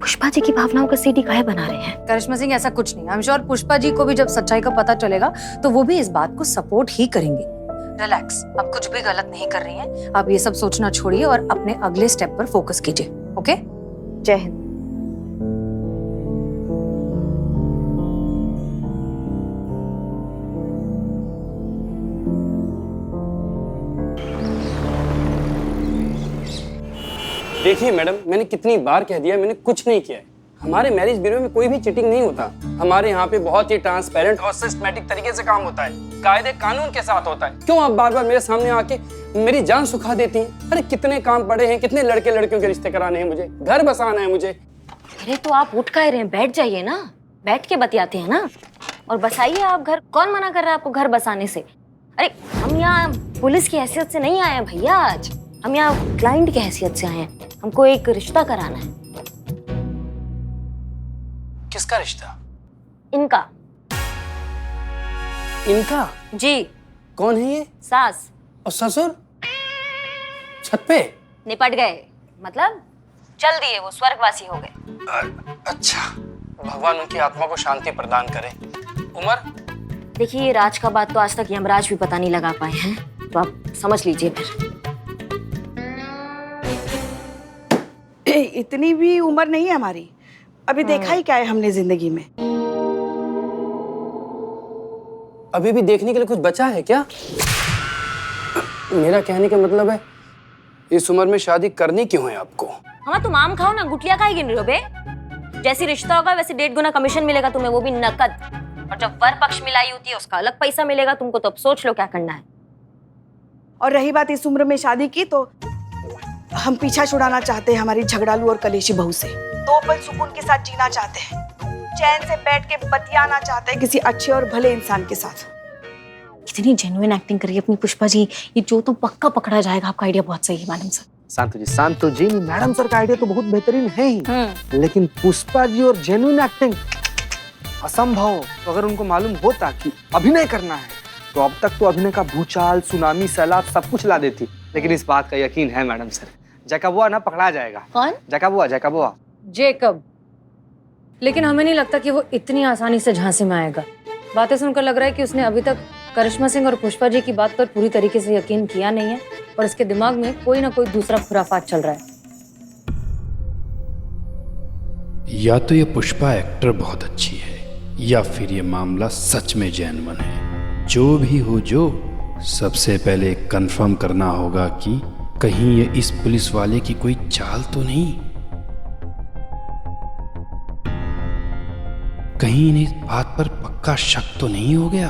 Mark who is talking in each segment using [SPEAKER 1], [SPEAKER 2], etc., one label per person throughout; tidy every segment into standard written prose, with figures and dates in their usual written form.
[SPEAKER 1] पुष्पा जी की भावनाओं का सीडी काहे बना रहे हैं?
[SPEAKER 2] करिश्मा सिंह, ऐसा कुछ नहीं। I am sure Pushpa ji को भी जब सच्चाई का पता चलेगा तो वो भी इस बात को सपोर्ट ही करेंगे। रिलैक्स, आप कुछ भी गलत नहीं कर रही हैं। आप ये सब सोचना छोड़िए और अपने अगले स्टेप पर फोकस कीजिए। ओके,
[SPEAKER 1] जय हिंद।
[SPEAKER 3] देखिए मैडम, मैंने कितनी बार कह दिया मैंने कुछ नहीं किया है। हमारे मैरिज ब्यूरो में कोई भी चीटिंग नहीं होता। हमारे यहाँ पे बहुत ही ट्रांसपेरेंट और सिस्टमैटिक तरीके से काम होता है, कायदे कानून के साथ होता है। क्यों आप बार बार मेरे सामने आके मेरी जान सुखा देती हैं? अरे कितने काम पड़े हैं, कितने लड़के लड़कियों के रिश्ते कराने हैं, मुझे घर बसाना है मुझे।
[SPEAKER 1] अरे तो आप उठ काहे रहे हैं? बैठ जाइए ना, बैठ के बतियाते हैं ना। और बसाइए आप घर। कौन मना कर रहा है आपको घर बसाने से? अरे हम यहाँ पुलिस की हैसियत से नहीं आए हैं भैया, आज हम यहाँ क्लाइंट की हैसियत से आए हैं। हमको एक रिश्ता कराना है।
[SPEAKER 3] किसका रिश्ता?
[SPEAKER 1] इनका।
[SPEAKER 3] इनका?
[SPEAKER 1] जी।
[SPEAKER 3] कौन है ये?
[SPEAKER 1] सास
[SPEAKER 3] और ससुर छत पे
[SPEAKER 1] निपट गए, मतलब चल दिए, वो स्वर्गवासी हो गए।
[SPEAKER 3] अच्छा, भगवान उनकी आत्मा को शांति प्रदान करे। उमर,
[SPEAKER 1] देखिए ये राज का बात तो आज तक यमराज भी पता नहीं लगा पाए हैं, तो आप समझ लीजिए फिर।
[SPEAKER 4] इतनी भी उम्र नहीं है हमारी, अभी देखा ही क्या है हमने जिंदगी में।
[SPEAKER 3] अभी भी देखने के लिए कुछ बचा है क्या? मेरा कहने का मतलब है इस उम्र में शादी करनी क्यों है आपको?
[SPEAKER 1] हाँ तुम आम खाओ ना, गुटलिया काहे गिन रहे हो बे? जैसी रिश्ता होगा वैसे 1.5 गुना कमीशन मिलेगा तुम्हें, वो भी नकद। और जब वर पक्ष मिलाई होती है उसका अलग पैसा मिलेगा तुमको। तो अब सोच लो क्या करना है।
[SPEAKER 4] और रही बात इस उम्र में शादी की, तो हम पीछा छुड़ाना चाहते हैं हमारी झगड़ालू और कलेशी बहू से। 2 पल सुकून के साथ जीना चाहते हैं, चैन से बैठ के बतियाना चाहते हैं किसी अच्छे और भले इंसान के साथ।
[SPEAKER 1] कितनी जेन्युइन एक्टिंग करी अपनी पुष्पा जी। ये जो तो पक्का पकड़ा जाएगा। आपका आइडिया बहुत सही है मैडम सर।
[SPEAKER 5] शांतु जी, मैडम सर का आइडिया तो बहुत बेहतरीन है ही, लेकिन पुष्पा जी और जेन्युइन एक्टिंग असंभव। तो अगर उनको मालूम होता कि अभिनय करना है तो अब तक तो अभिनय का भूचाल, सुनामी, सैलाब सब कुछ ला देती। लेकिन इस बात का यकीन है मैडम सर, जैकबुआ ना पकड़ा जाएगा।
[SPEAKER 1] कौन?
[SPEAKER 5] जैकबुआ।
[SPEAKER 2] जेकब। लेकिन हमें नहीं लगता कि वो इतनी आसानी से झांसे में आएगा। बातें सुनकर लग रहा है कि उसने अभी तक करिश्मा सिंह और पुष्पा जी की बात पर पूरी तरीके से यकीन किया नहीं है और इसके दिमाग में कोई ना कोई दूसरा खुराफात चल रहा है।
[SPEAKER 6] या तो ये पुष्पा एक्टर बहुत अच्छी है या फिर ये मामला सच में जेन्युइन है। जो भी हो, जो सबसे पहले कंफर्म करना होगा कि कहीं ये इस पुलिस वाले की कोई चाल तो नहीं, कहीं इन्हें इस बात पर पक्का शक तो नहीं हो गया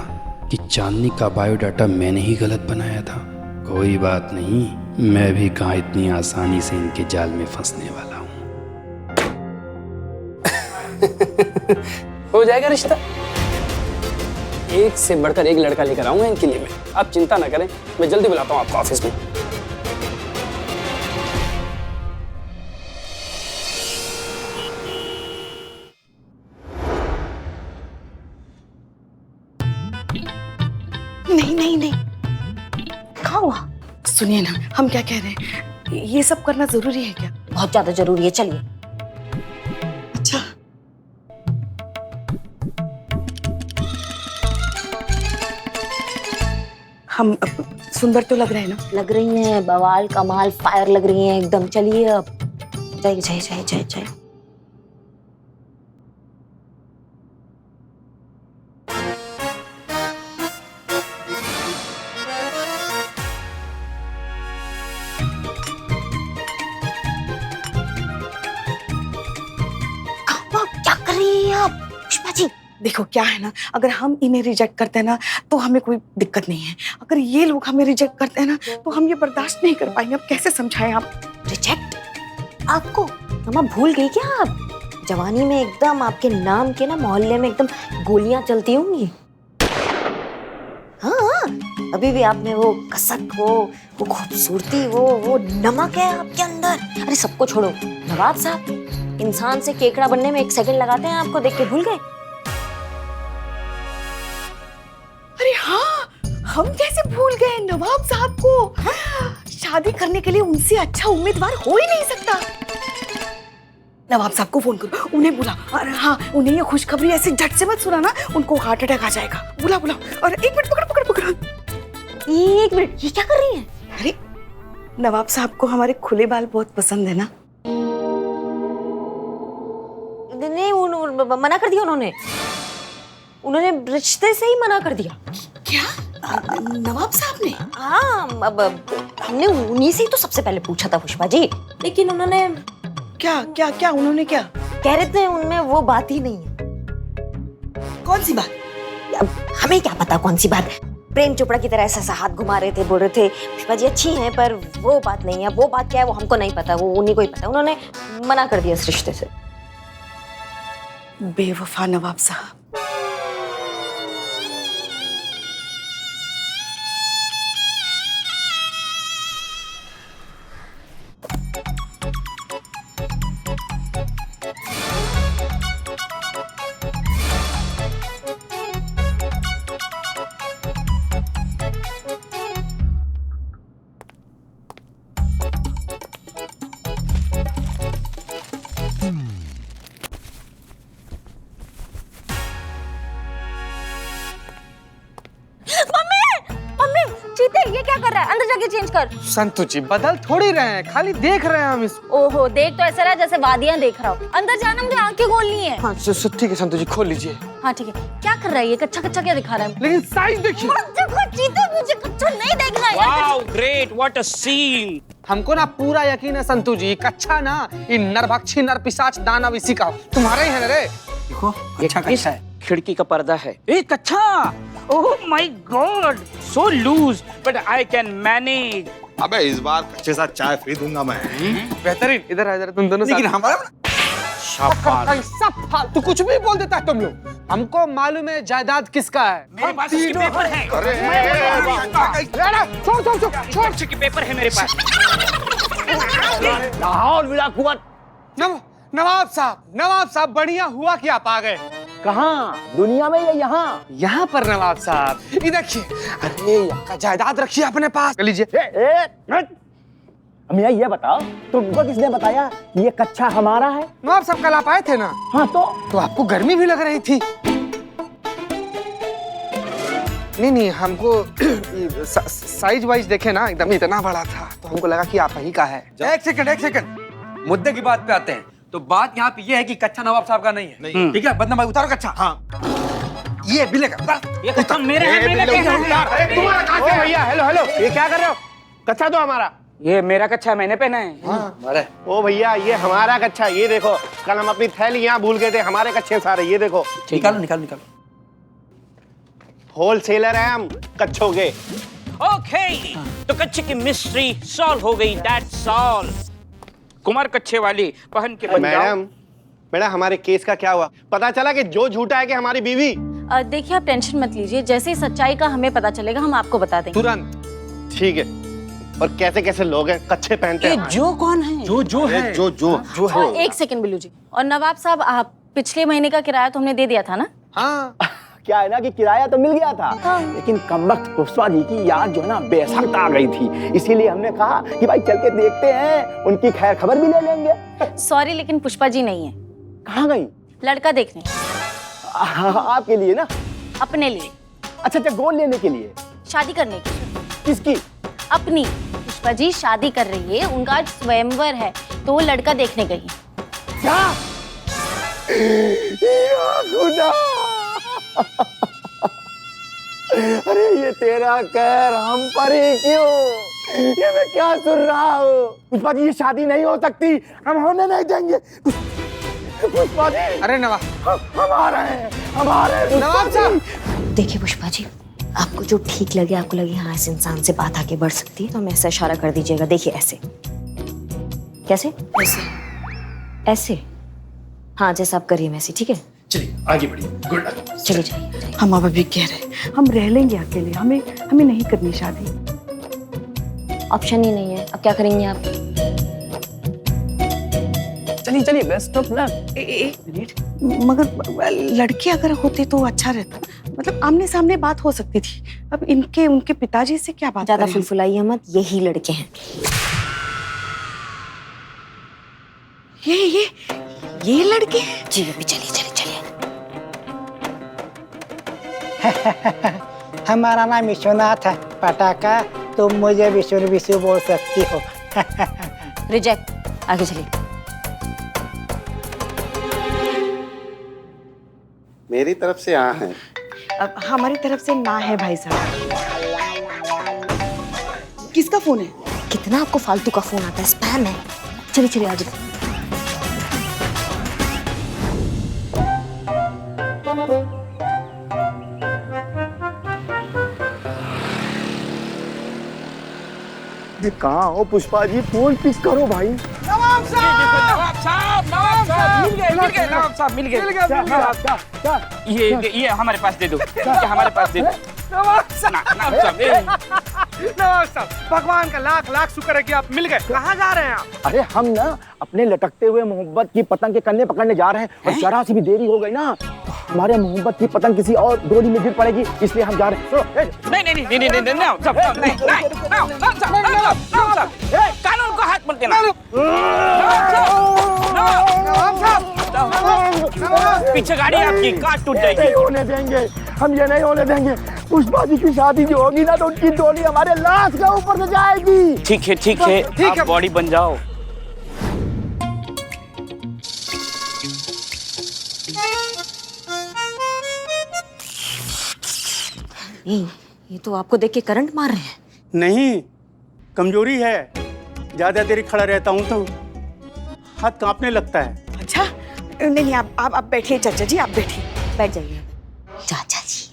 [SPEAKER 6] कि चांदनी का बायोडाटा मैंने ही गलत बनाया था। कोई बात नहीं, मैं भी कहाँ इतनी आसानी से इनके जाल में फंसने वाला हूँ।
[SPEAKER 3] हो जाएगा रिश्ता। एक से बढ़कर एक लड़का लेकर आऊंगा इनके लिए मैं। आप चिंता ना करें, मैं जल्दी बुलाता हूँ आपको ऑफिस में।
[SPEAKER 4] नहीं,
[SPEAKER 1] क्या हुआ?
[SPEAKER 4] सुनिए ना, हम क्या कह रहे हैं, ये सब करना जरूरी है क्या?
[SPEAKER 1] बहुत ज्यादा जरूरी है, चलिए।
[SPEAKER 4] अच्छा, हम सुंदर तो लग रहे हैं ना?
[SPEAKER 1] लग रही हैं, बवाल कमाल फायर लग रही हैं एकदम। चलिए अब जाइए जाइए जाइए जाइए जाइए। क्या कर रही हैं आप पुष्पा जी?
[SPEAKER 4] देखो क्या है ना, अगर हम इन्हें रिजेक्ट करते हैं ना तो हमें कोई दिक्कत नहीं है। अगर ये लोग हमें रिजेक्ट करते हैं ना तो हम ये बर्दाश्त नहीं कर पाएंगे। अब कैसे समझाएं आप?
[SPEAKER 1] रिजेक्ट? आपको मामा भूल गई क्या आप? जवानी में एकदम आपके नाम के ना मोहल्ले में एकदम गोलियां चलती होंगी। हाँ, अभी भी आप में वो कसक, वो खूबसूरती, वो नमक है आपके अंदर। अरे सबको छोड़ो, नवाब साहब इंसान से केकड़ा बनने में 1 सेकंड लगाते हैं, आपको देख के भूल गए?
[SPEAKER 4] अरे हाँ, हम कैसे भूल गए नवाब साहब को। शादी करने के लिए उनसे अच्छा उम्मीदवार हो ही नहीं सकता। नवाब साहब को फोन करो, उन्हें बुला। अरे हाँ, उन्हें ये खुशखबरी ऐसे झट से मत सुनाना, उनको हार्ट अटैक आ जाएगा। बुला बुला। और एक मिनट, पकड़ पकड़ पकड़।
[SPEAKER 1] एक मिनट, ये क्या कर रही है?
[SPEAKER 4] अरे नवाब साहब को हमारे खुले बाल बहुत पसंद है ना।
[SPEAKER 1] नहीं, मना कर दिया उन्होंने रिश्ते से ही मना कर दिया।
[SPEAKER 4] क्या नवाब साहब ने?
[SPEAKER 1] हाँ, अब हमने उन्हीं से ही तो सबसे पहले पूछा था पुष्पा जी, लेकिन उन्होंने
[SPEAKER 4] क्या क्या क्या उन्होंने क्या
[SPEAKER 1] कह रहे थे उनमें वो बात ही नहीं है।
[SPEAKER 4] कौन सी बात?
[SPEAKER 1] अब हमें क्या पता कौन सी बात। प्रेम चोपड़ा की तरह ऐसा हाथ घुमा रहे थे, बोल रहे थे पुष्पा जी अच्छी हैं पर वो बात नहीं है। वो बात क्या है वो हमको नहीं पता, वो उन्हीं को ही पता। उन्होंने मना कर दिया इस रिश्ते से।
[SPEAKER 4] बेवफा नवाब साहब।
[SPEAKER 1] चीते, ये क्या कर रहा है? अंदर जाके चेंज कर।
[SPEAKER 5] संतु जी बदल थोड़ी रहे हैं, खाली देख रहे हैं हम इसको।
[SPEAKER 1] ओहो, देख तो ऐसा रहा जैसे वादियां देख रहा हो। अंदर जाना, मुझे आंखें खोलनी है।
[SPEAKER 5] हाँ ठीक है संतु जी, खोल लीजिए।
[SPEAKER 1] हाँ ठीक है। क्या कर रहा है ये? कच्चा कच्चा क्या दिखा रहा है?
[SPEAKER 5] लेकिन साइज देखिए।
[SPEAKER 1] देखो चीते, मुझे कच्चा नहीं देखना है।
[SPEAKER 3] Wow great, what a scene.
[SPEAKER 5] हमको ना पूरा यकीन है संतु जी, कच्चा ना ये नरभक्षी नरपिशाच दानव इसी का तुम्हारा ही है ना रे।
[SPEAKER 3] देखो अच्छा कच्चा है।
[SPEAKER 7] खिड़की का पर्दा है। एक अच्छा, oh my God, so loose but I can manage.
[SPEAKER 8] अबे इस बार कच्चे साथ चाय फ्री दूंगा मैं।
[SPEAKER 5] बेहतरीन। इधर आ, इधर तुम दोनों
[SPEAKER 8] लेकिन
[SPEAKER 5] साथ।
[SPEAKER 8] हमारा
[SPEAKER 5] शाबाश। सब फालतू कुछ भी बोल देता है तुम लोग। हमको मालूम है जायदाद किसका है।
[SPEAKER 7] मेरे पास उसके पेपर है।
[SPEAKER 5] छोड़ छोड़ छोड़ छोड़।
[SPEAKER 7] उसके पेपर है मेरे पास। लाहौर विला कुवत।
[SPEAKER 5] नवाब साहब बढ़िया हुआ कि आप आ गए।
[SPEAKER 7] कहाँ? दुनिया में या यहाँ?
[SPEAKER 5] यहाँ पर नवाब साहब, ये देखिए। अरे यक्का जायदाद रखिए अपने पास। लीजिए।
[SPEAKER 7] हमें ये बताओ, तुमको किसने बताया ये कच्चा हमारा है?
[SPEAKER 5] नवाब साहब कल आप आए थे ना।
[SPEAKER 7] हाँ तो
[SPEAKER 5] आपको गर्मी भी लग रही थी। नहीं हमको साइज वाइज देखे ना, एकदम इतना बड़ा था तो हमको लगा कि आप ही का है।
[SPEAKER 9] एक सेकंड, मुद्दे की बात पे आते हैं। तो बात यहाँ पे ये है कि कच्चा नवाब साहब का नहीं है, ठीक है? बदनाम भाई उतारो कच्चा। हाँ ये बिले का,
[SPEAKER 7] ये कच्चा मेरे है।
[SPEAKER 5] भैया हेलो, ये क्या कर रहे हो? कच्चा तो हमारा।
[SPEAKER 7] ये मेरा कच्चा है, मैंने पहना है।
[SPEAKER 9] अरे
[SPEAKER 10] ओ भैया ये हमारा कच्चा, ये देखो कल हम अपनी थैली यहाँ भूल गए थे, हमारे कच्चे सारे, ये देखो।
[SPEAKER 9] निकालो।
[SPEAKER 10] होलसेलर है हम कच्चों के।
[SPEAKER 7] ओके, तो कच्चे की मिस्ट्री सॉल्व हो गई, दैट्स ऑल। कुमार कच्चे वाली पहन के बन जाओ।
[SPEAKER 10] मैडम हमारे केस का क्या हुआ? पता चला कि जो झूठा है कि हमारी बीवी।
[SPEAKER 1] देखिए आप टेंशन मत लीजिए, जैसे ही सच्चाई का हमें पता चलेगा हम आपको बता देंगे
[SPEAKER 10] तुरंत। ठीक है। और कैसे कैसे लोग हैं कच्चे पहनते हैं?
[SPEAKER 7] जो कौन है?
[SPEAKER 9] जो है
[SPEAKER 10] जो है।
[SPEAKER 2] एक सेकंड बिल्लू जी। और नवाब साहब, आप पिछले महीने का किराया तो हमने दे दिया था ना?
[SPEAKER 5] हाँ
[SPEAKER 7] क्या है ना कि किराया तो मिल गया था, लेकिन कमबख्त पुष्पा जी की याद जो है ना बेसख्त आ गई थी, इसीलिए हमने कहा कि भाई चल के देखते हैं, उनकी खैर खबर भी ले लेंगे।
[SPEAKER 2] सॉरी लेकिन पुष्पा जी नहीं है।
[SPEAKER 7] कहाँ गई?
[SPEAKER 2] लड़का देखने।
[SPEAKER 7] आपके लिए ना?
[SPEAKER 2] अपने लिए।
[SPEAKER 7] अच्छा गोद लेने के लिए?
[SPEAKER 2] शादी करने की।
[SPEAKER 7] किसकी?
[SPEAKER 2] अपनी। पुष्पा जी शादी कर रही है, उनका आज स्वयंवर है, तो वो लड़का देखने गई।
[SPEAKER 7] क्या? खुदा! अरे ये तेरा कहर हम पर ही क्यों? ये मैं क्या सुन रहा हूँ? पुष्पा जी ये शादी नहीं हो सकती, हम होने नहीं देंगे। पुष्पा जी,
[SPEAKER 5] अरे नवाब
[SPEAKER 7] हम आ रहे हैं।
[SPEAKER 5] नवाब साहब।
[SPEAKER 1] देखिए पुष्पा जी, आपको जो ठीक लगे, आपको लगे हाँ इस इंसान से बात आगे बढ़ सकती है, तो हमें ऐसा इशारा कर दीजिएगा। देखिए ऐसे। कैसे? ऐसे। हाँ जैसा आप करिए वैसे, ठीक है?
[SPEAKER 6] चलिए आगे बढ़िए। Good luck.
[SPEAKER 1] चलिए जाइए।
[SPEAKER 4] हम अब अभी कह रहे हम रह लेंगे अकेले, हमें नहीं करनी शादी।
[SPEAKER 1] ऑप्शन ही नहीं है, अब क्या करेंगे आप?
[SPEAKER 3] चलिए बेस्ट ऑफ लक।
[SPEAKER 4] एक मिनट, मगर लड़के अगर होते तो अच्छा रहता, मतलब आमने सामने बात हो सकती थी। अब उनके पिताजी से क्या बात
[SPEAKER 1] ज्यादा
[SPEAKER 4] करें?
[SPEAKER 1] फुलफुलाइए मत, यही लड़के हैं।
[SPEAKER 4] ये लड़के
[SPEAKER 1] जी अभी चलिए चलिए चलिए।
[SPEAKER 11] हमारा नाम विश्वनाथ है पटाखा, तुम मुझे विशु विशु बोल सकती हो।
[SPEAKER 1] रिजेक्ट, आगे चलिए।
[SPEAKER 10] मेरी तरफ से हाँ है।
[SPEAKER 4] अब हमारी तरफ से ना है भाई साहब। किसका फोन है?
[SPEAKER 1] कितना आपको फालतू का फोन आता है, स्पैम है। चलिए चलिए आगे।
[SPEAKER 7] कहाँ हो पुष्पा जी? फोन पिक करो भाई।
[SPEAKER 9] नवाब साहब मिल गए। ये हमारे पास दे दो, हमारे पास दे दो। नवाब साहब, भगवान का लाख लाख शुक्र है कि आप मिल गए। कहाँ जा रहे हैं आप?
[SPEAKER 7] अरे हम ना अपने लटकते हुए मोहब्बत की पतंग के कन्ने पकड़ने जा रहे हैं, और जरा सी भी देरी हो गई ना तो हमारे मोहब्बत की पतंग किसी और डोरी में गिर पड़ेगी, इसलिए हम जा रहे हैं।
[SPEAKER 9] कानून को हाथ मत देना। पीछे गाड़ी आपकी काट टूट जाएगी।
[SPEAKER 7] नहीं होने देंगे, हम ये नहीं होने देंगे। पुष्पा जी की शादी जो होगी ना तो उनकी डोली हमारे लाश के ऊपर से जाएगी।
[SPEAKER 9] ठीक है, आप बॉडी बन जाओ।
[SPEAKER 1] ये तो आपको देख के करंट मार रहे हैं।
[SPEAKER 12] नहीं, कमजोरी है, ज्यादा देर खड़ा रहता हूँ तो हाथ कांपने लगता है।
[SPEAKER 4] अच्छा नहीं, आप बैठिए चाचा जी, आप बैठिए।
[SPEAKER 1] बैठ जाइए चाचा जी।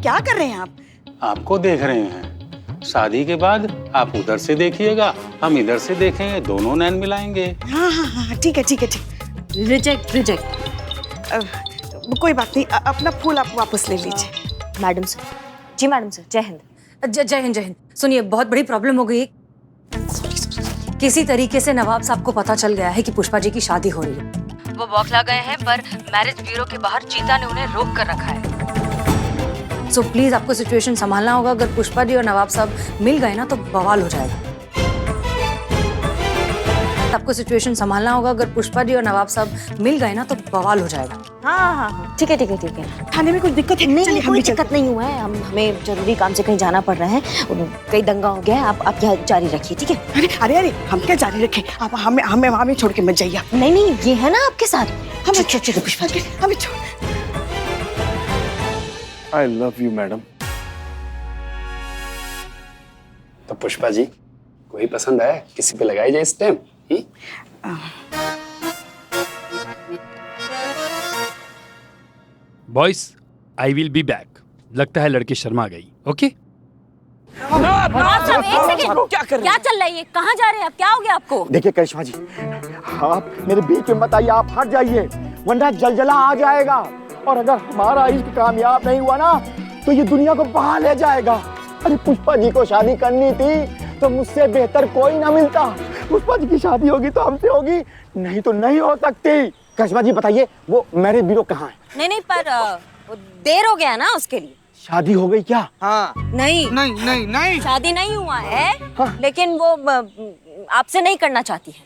[SPEAKER 4] क्या कर रहे हैं आप?
[SPEAKER 12] आपको देख रहे हैं। शादी के बाद आप उधर से देखिएगा, हम इधर से देखेंगे, दोनों नैन मिलाएंगे।
[SPEAKER 4] हाँ, ठीक है।
[SPEAKER 1] रिजेक्ट।
[SPEAKER 4] कोई बात नहीं, अपना फूल आप वापस ले लीजिए।
[SPEAKER 1] Madam sir. जी मैडम सर, जय हिंद।
[SPEAKER 2] जय हिंद। सुनिए, बहुत बड़ी प्रॉब्लम हो गई। किसी तरीके से नवाब साहब को पता चल गया है कि पुष्पा जी की शादी हो रही है। वो बौखला गए हैं, पर मैरिज ब्यूरो के बाहर चीता ने उन्हें रोक कर रखा है। सो प्लीज आपको सिचुएशन संभालना होगा। अगर पुष्पा जी और नवाब साहब मिल गए ना तो बवाल हो जाएगा। आपको सिचुएशन संभालना होगा। अगर पुष्पा जी और नवाब साहब मिल गए ना तो बवाल हो जाएगा।
[SPEAKER 1] हाँ, ठीक है।
[SPEAKER 4] थाने में कुछ दिक्कत है?
[SPEAKER 1] नहीं, कोई दिक्कत नहीं हुआ है। हमें जरूरी काम से कहीं जाना पड़ रहा है, कहीं दंगा हो गया है। आप यहाँ जारी रखिए, ठीक है?
[SPEAKER 4] अरे हम क्या जारी रखें? आप हमें छोड़ के मत जाइए।
[SPEAKER 1] नहीं, ये है ना आपके साथ।
[SPEAKER 4] चलो पुष्पा जी, हमें छोड़।
[SPEAKER 10] I love you madam.
[SPEAKER 3] तो पुष्पा जी, कोई पसंद आया? किसी पे लगाई जाए इस time?
[SPEAKER 6] Boys, I will be back. लगता है लड़की शर्मा गई। ओके
[SPEAKER 1] एक सेकंड, क्या चल रहा है ये? कहाँ जा रहे हैं आप? क्या हो गया आपको?
[SPEAKER 7] देखिए करिश्मा जी, आप मेरे बीच में मत आइए, आप हट जाइए, वरना जलजला आ जाएगा। और अगर हमारा इश्क कामयाब नहीं हुआ ना तो ये दुनिया को बहा ले जाएगा। अरे पुष्पा जी को शादी करनी थी तो मुझसे बेहतर कोई ना मिलता। पुष्पा जी की शादी होगी तो हमसे होगी, नहीं तो नहीं हो सकती। करिश्मा जी बताइए, वो मैरिज ब्यूरो कहाँ है?
[SPEAKER 1] नहीं, पर वो देर हो गया ना उसके लिए।
[SPEAKER 7] शादी हो गई क्या?
[SPEAKER 9] हाँ।
[SPEAKER 1] नहीं, शादी नहीं हुआ है।
[SPEAKER 7] हाँ।
[SPEAKER 1] लेकिन वो आपसे नहीं करना चाहती है।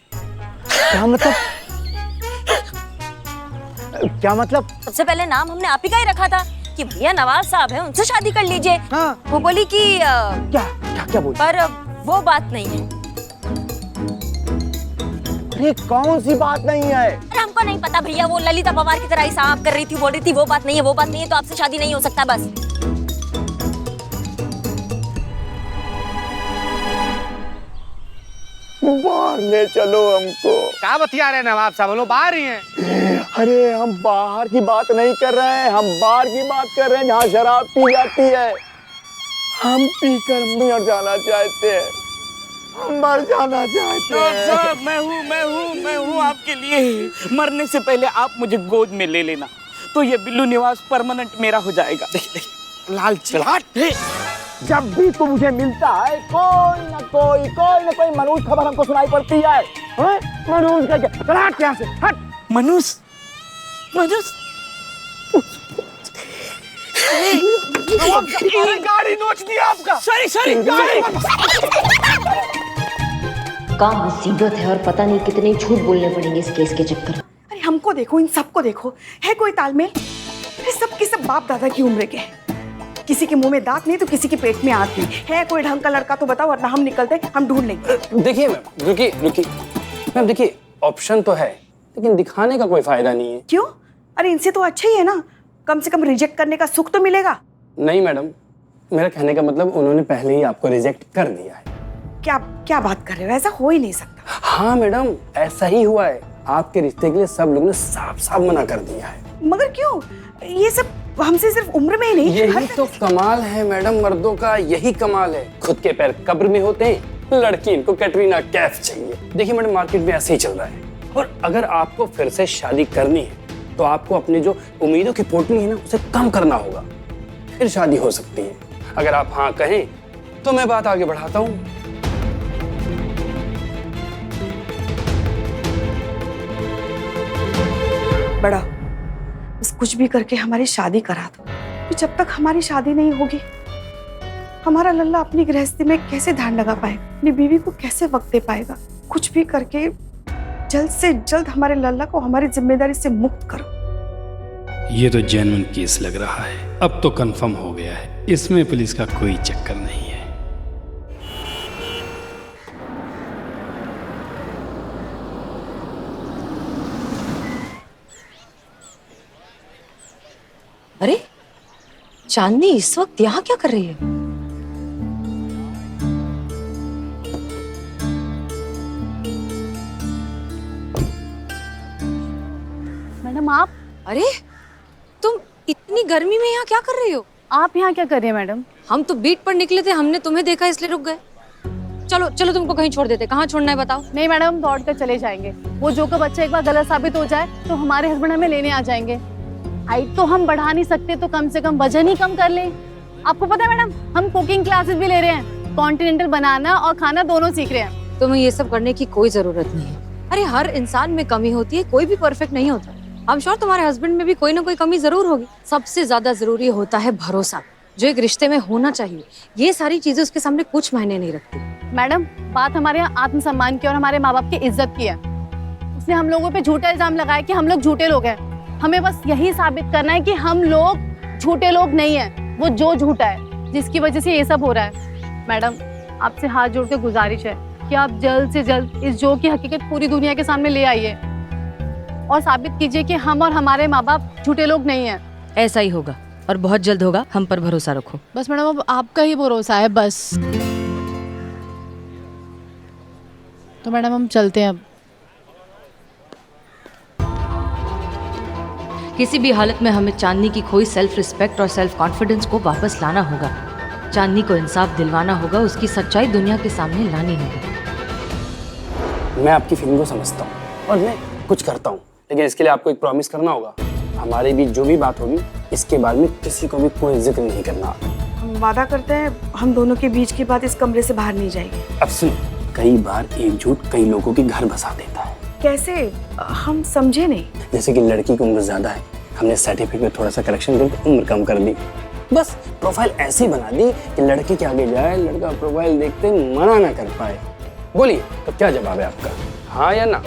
[SPEAKER 7] क्या मतलब?
[SPEAKER 1] सबसे पहले नाम हमने आप ही का ही रखा था कि भैया नवाब साहब है, उनसे शादी कर लीजिए।
[SPEAKER 7] हाँ।
[SPEAKER 1] वो बोली कि
[SPEAKER 7] क्या बोली?
[SPEAKER 1] पर वो बात नहीं है।
[SPEAKER 7] अरे कौन सी बात नहीं है?
[SPEAKER 1] अरे हमको नहीं पता भैया, वो ललिता पवार की तरह ही साफ कर रही थी, बोल रही थी वो बात नहीं है, तो आपसे शादी नहीं हो सकता बस।
[SPEAKER 7] बाहर ले चलो हमको।
[SPEAKER 9] क्या बतिया रहे नवाब साहब? लोग बाहर ही हैं।
[SPEAKER 7] अरे हम बाहर की बात नहीं कर रहे हैं, हम बार की बात कर रहे हैं जहाँ शराब पी जाती है। हम पीकर मर जाना चाहते हैं, हम मर जाना चाहते हैं।
[SPEAKER 9] साहब, मैं हूँ आपके लिए। मरने से पहले आप मुझे गोद में ले लेना तो ये बिल्लू निवास परमानेंट मेरा हो जाएगा।
[SPEAKER 7] लालची जब भी तू मुझे मिलता है कोई ना कोई मनुष्य खबर हमको सुनाई पड़ती है। मनुष्य क्या? चल हट यहाँ से, हट।
[SPEAKER 9] मनुष्य
[SPEAKER 7] गाड़ी नोच दिया आपका।
[SPEAKER 3] सॉरी
[SPEAKER 1] क्या मुसीबत है और पता नहीं कितने झूठ बोलने पड़ेंगे इस केस के चक्कर में।
[SPEAKER 4] अरे हमको देखो, इन सबको देखो, है कोई तालमेल? अरे सब के सब बाप दादा की उम्र के हैं। किसी के मुंह में दांत नहीं तो किसी के पेट में आंत नहीं। है कोई ढंग का लड़का तो बताओ, वरना हम निकलते, हम ढूंढ लेंगे।
[SPEAKER 3] देखिए मैम, रुकिए मैम, देखिए ऑप्शन तो है लेकिन दिखाने का कोई फायदा नहीं है।
[SPEAKER 4] क्यों? अरे इनसे तो अच्छा ही है ना, कम से कम रिजेक्ट करने का सुख तो मिलेगा।
[SPEAKER 3] नहीं मैडम, मेरा कहने का मतलब उन्होंने पहले ही आपको रिजेक्ट कर दिया है।
[SPEAKER 4] क्या बात कर रहे हो? ऐसा हो ही नहीं सकता।
[SPEAKER 3] हाँ मैडम, ऐसा ही हुआ है। आपके रिश्ते के लिए सब लोगों ने साफ साफ मना कर दिया है।
[SPEAKER 4] मगर क्यों? ये सब हमसे सिर्फ उम्र में ही नहीं,
[SPEAKER 3] यही तो कमाल है मैडम, मर्दों का यही कमाल है। खुद के पैर कब्र में होते हैं, लड़की इनको कैटरीना कैफ चाहिए। देखिए मैडम, मार्केट में ऐसे ही चल रहा है। और अगर आपको फिर से शादी करनी है तो आपको अपनी जो उम्मीदों की पोटली है ना, उसे कम करना होगा, फिर शादी हो सकती है। अगर आप हाँ कहें तो मैं बात आगे बढ़ाता हूँ।
[SPEAKER 4] बड़ा बस कुछ भी करके हमारी शादी करा दो। तो जब तक हमारी शादी नहीं होगी, हमारा लल्ला अपनी गृहस्थी में कैसे ध्यान लगा पाएगा, अपनी बीवी को कैसे वक्त दे पाएगा? कुछ भी करके जल्द से जल्द हमारे लल्ला को हमारी जिम्मेदारी से मुक्त करो।
[SPEAKER 6] ये तो जेन्युइन केस लग रहा है। अब तो कंफर्म हो गया है, इसमें पुलिस का कोई चक्कर नहीं है।
[SPEAKER 2] अरे चांदनी इस वक्त यहाँ क्या कर रही है?
[SPEAKER 13] मैडम आप?
[SPEAKER 2] अरे तुम इतनी गर्मी में यहाँ क्या कर रही हो?
[SPEAKER 13] आप यहाँ क्या कर रही हैं मैडम?
[SPEAKER 2] हम तो बीट पर निकले थे, हमने तुम्हें देखा इसलिए रुक गए। चलो चलो तुमको कहीं छोड़ देते। कहाँ छोड़ना है बताओ?
[SPEAKER 13] नहीं मैडम, दौड़ कर चले जाएंगे। वो जो का बच्चा एक बार गलत साबित हो जाए तो हमारे हस्बैंड हमें लेने आ जाएंगे। हाइट तो हम बढ़ा नहीं सकते तो कम से कम वजन ही कम कर लें। आपको पता है मैडम, हम कुकिंग क्लासेस भी ले रहे हैं, कॉन्टिनेंटल बनाना और खाना दोनों सीख रहे हैं।
[SPEAKER 2] तुम्हें ये सब करने की कोई जरूरत नहीं है। अरे हर इंसान में कमी होती है, कोई भी परफेक्ट नहीं होता। I'm sure तुम्हारे हस्बैंड में भी कोई ना कोई कमी जरूर होगी। सबसे ज्यादा जरूरी होता है भरोसा, जो एक रिश्ते में होना चाहिए। ये सारी चीजें उसके सामने कुछ मायने नहीं रखती।
[SPEAKER 13] मैडम बात हमारे यहाँ आत्मसम्मान की और हमारे माँ बाप की इज्जत की है। उसने हम लोगों पे झूठा इल्जाम लगाया कि हम लोग झूठे लोग हैं। हमें बस यही साबित करना है कि हम लोग झूठे लोग नहीं हैं, वो जो झूठा है जिसकी वजह से ये सब हो रहा है। मैडम आपसे हाथ जोड़ के गुजारिश है कि आप जल्द से जल्द इस जो की हकीकत पूरी दुनिया के सामने ले आइए और साबित कीजिए कि हम और हमारे माँ बाप झूठे लोग नहीं हैं।
[SPEAKER 2] ऐसा ही होगा और बहुत जल्द होगा, हम पर भरोसा रखो।
[SPEAKER 13] बस मैडम अब आपका ही भरोसा है बस। तो मैडम हम चलते हैं अब।
[SPEAKER 2] किसी भी हालत में हमें चांदनी की खोई सेल्फ रिस्पेक्ट और सेल्फ कॉन्फिडेंस को वापस लाना होगा। चांदनी को इंसाफ दिलवाना होगा, उसकी सच्चाई दुनिया के सामने लानी होगी।
[SPEAKER 3] मैं आपकी फीलिंग को समझता हूँ और मैं कुछ करता हूँ, लेकिन इसके लिए आपको एक प्रॉमिस करना होगा। हमारे बीच जो भी बात होगी इसके बारे में किसी को भी कोई जिक्र नहीं करना।
[SPEAKER 4] हम वादा करते हैं हम दोनों के बीच की बात इस कमरे से बाहर नहीं जाएगी।
[SPEAKER 3] अब सुन, कई बार एक झूठ कई लोगों के घर बसा देता है।
[SPEAKER 4] कैसे? हम समझे नहीं।
[SPEAKER 3] जैसे कि लड़की की उम्र ज्यादा है, हमने सर्टिफिकेट में थोड़ा सा करेक्शन करके उम्र कम कर दी। बस प्रोफाइल ऐसी बना दी कि लड़के के आगे जाए, लड़का प्रोफाइल देखते मना ना कर पाए। बोलिए तो क्या जवाब है आपका, हाँ या ना?